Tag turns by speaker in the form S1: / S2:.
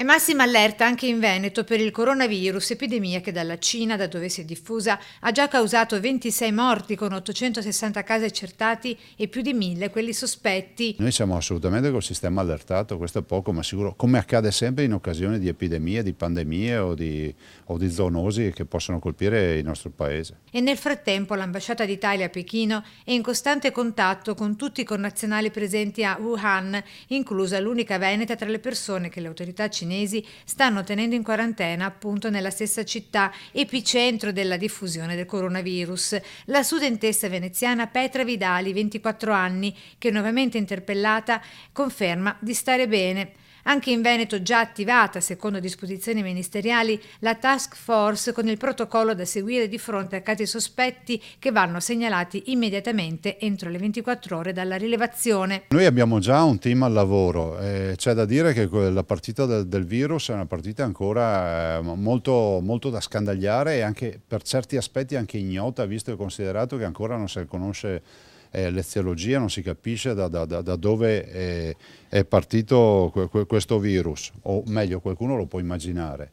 S1: È massima allerta anche in Veneto per il coronavirus, epidemia che dalla Cina, da dove si è diffusa, ha già causato 26 morti con 860 casi accertati e più di 1000 quelli sospetti.
S2: Noi siamo assolutamente col sistema allertato, questo è poco ma sicuro, come accade sempre in occasione di epidemie, di pandemie o di zoonosi che possono colpire il nostro paese.
S1: E nel frattempo l'ambasciata d'Italia a Pechino è in costante contatto con tutti i connazionali presenti a Wuhan, inclusa l'unica veneta tra le persone che le autorità cinesi stanno tenendo in quarantena appunto nella stessa città, epicentro della diffusione del coronavirus. La studentessa veneziana Petra Vidali, 24 anni, che nuovamente interpellata, conferma di stare bene. Anche in Veneto già attivata, secondo disposizioni ministeriali, la task force con il protocollo da seguire di fronte a casi sospetti che vanno segnalati immediatamente entro le 24 ore dalla rilevazione.
S2: Noi abbiamo già un team al lavoro, c'è da dire che la partita del virus è una partita ancora molto, molto da scandagliare e anche per certi aspetti anche ignota, visto e considerato che ancora non si conosce l'eziologia, non si capisce da dove è partito questo virus, o meglio qualcuno lo può immaginare.